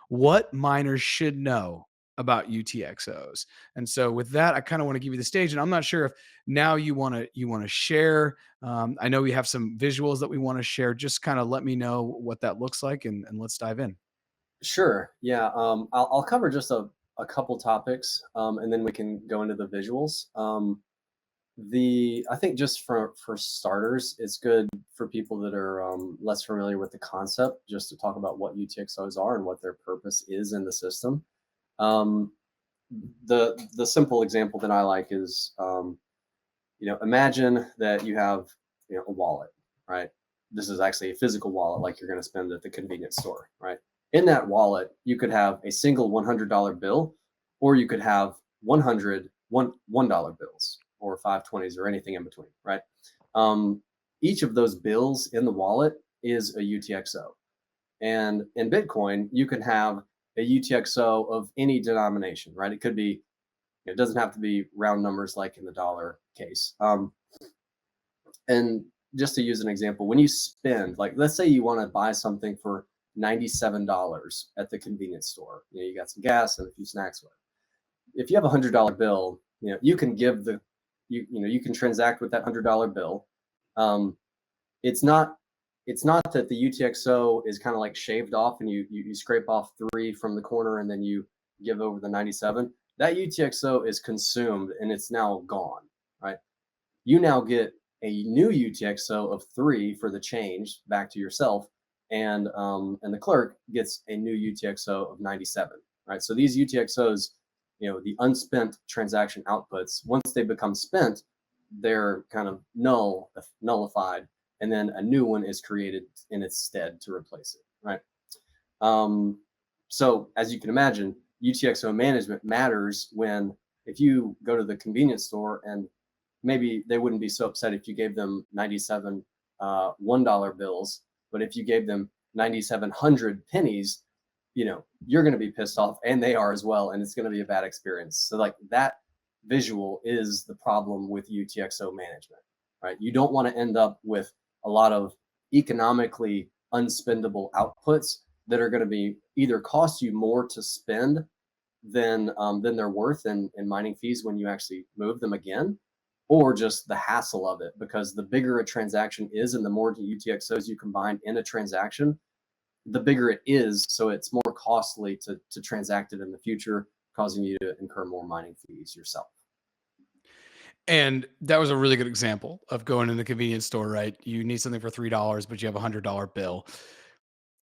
what miners should know about UTXOs. And so with that, I kind of want to give you the stage, and I'm not sure if now you want to share. I know we have some visuals that we want to share. Just kind of let me know what that looks like, and let's dive in. Sure. Yeah. I'll cover just a couple topics, and then we can go into the visuals. I think just for starters, it's good for people that are less familiar with the concept, just to talk about what UTXOs are and what their purpose is in the system. Um, the simple example that I like is, imagine that you have a wallet, right? This is actually a physical wallet, like you're going to spend at the convenience store, right? In that wallet, you could have a single $100 bill, or you could have 100 $1 bills, or 520s, or anything in between, right? Each of those bills in the wallet is a UTXO. And in Bitcoin, you can have a UTXO of any denomination, right? It could be, it doesn't have to be round numbers like in the dollar case. And just to use an example, when you spend, like, let's say you want to buy something for $97 at the convenience store, you got some gas and a few snacks with. If you have $100 bill, you can give you can transact with that $100 bill. Um, it's not it's not that the UTXO is kind of like shaved off and you scrape off 3 from the corner and then you give over the 97. That UTXO is consumed and it's now gone, right? You now get a new UTXO of 3 for the change back to yourself, and the clerk gets a new UTXO of 97, right? So these UTXOs, the unspent transaction outputs, once they become spent, they're kind of nullified, and then a new one is created in its stead to replace it, right? So as you can imagine, UTXO management matters when, if you go to the convenience store, and maybe they wouldn't be so upset if you gave them 97 $1 bills, but if you gave them 9,700 pennies, you're going to be pissed off, and they are as well, and it's going to be a bad experience. So like that visual is the problem with UTXO management, right? You don't want to end up with a lot of economically unspendable outputs that are going to be either cost you more to spend than they're worth in mining fees when you actually move them again, or just the hassle of it, because the bigger a transaction is and the more UTXOs you combine in a transaction, the bigger it is. So it's more costly to transact it in the future, causing you to incur more mining fees yourself. And that was a really good example of going in the convenience store, right? You need something for $3, but you have a $100 bill.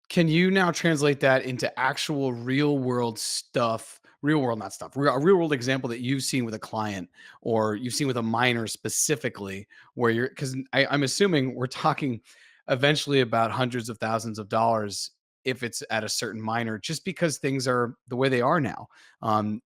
Can you now translate that into actual real world stuff? Real world, not stuff. A real world example that you've seen with a client, or you've seen with a miner specifically, where you're, because I'm assuming we're talking eventually about hundreds of thousands of dollars if it's at a certain miner, just because things are the way they are now.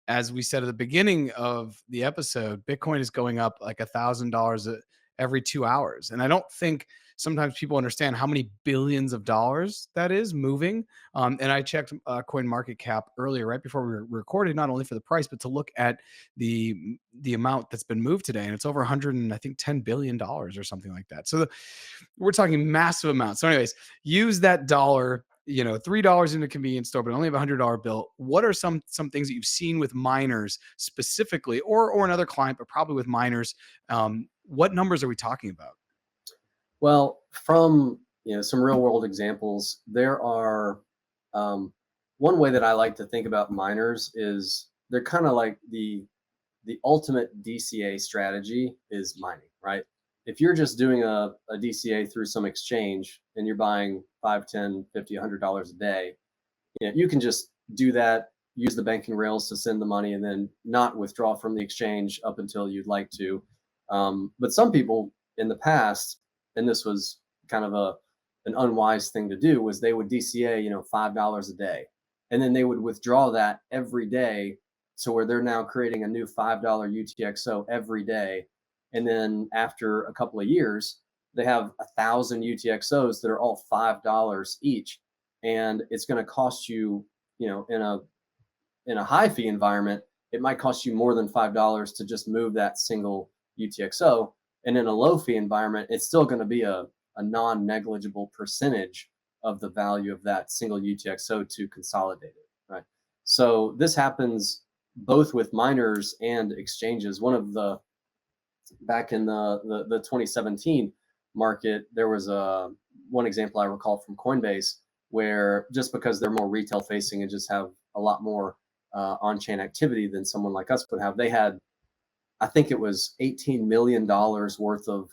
As we said at the beginning of the episode, Bitcoin is going up like $1,000 every 2 hours, and I don't think sometimes people understand how many billions of dollars that is moving. And I checked Coin Market Cap earlier, right before we recorded, not only for the price, but to look at the amount that's been moved today, and it's over 100 and I think $10 billion or something like that. So we're talking massive amounts. So, anyways, use that dollar. $3 in a convenience store, but only have a $100 bill. What are some things that you've seen with miners specifically, or another client, but probably with miners? What numbers are we talking about? Well, from some real world examples, there are, one way that I like to think about miners is they're kind of like the ultimate DCA strategy is mining, right? If you're just doing a DCA through some exchange and you're buying 5, 10, 50, $100 a day, you can just do that, use the banking rails to send the money, and then not withdraw from the exchange up until you'd like to. But some people in the past, and this was kind of an unwise thing to do, was they would DCA, $5 a day, and then they would withdraw that every day, to where they're now creating a new $5 UTXO every day. And then after a couple of years, they have 1,000 UTXOs that are all $5 each, and it's going to cost you, in a high fee environment, it might cost you more than $5 to just move that single UTXO. And in a low fee environment, it's still going to be a non-negligible percentage of the value of that single UTXO to consolidate it, So this happens both with miners and exchanges. One of the back in the 2017 market, there was a one example I recall from Coinbase where just because they're more retail facing and just have a lot more on-chain activity than someone like us would have, they had, I think it was $18 million worth of,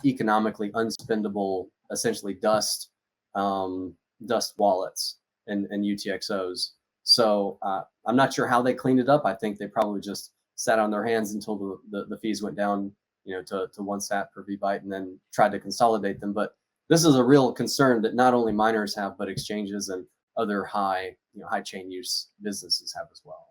economically unspendable, essentially dust wallets and UTXOs. So I'm not sure how they cleaned it up. I think they probably just sat on their hands until the fees went down, to 1 sat per VByte, and then tried to consolidate them. But this is a real concern that not only miners have, but exchanges and other high chain use businesses have as well.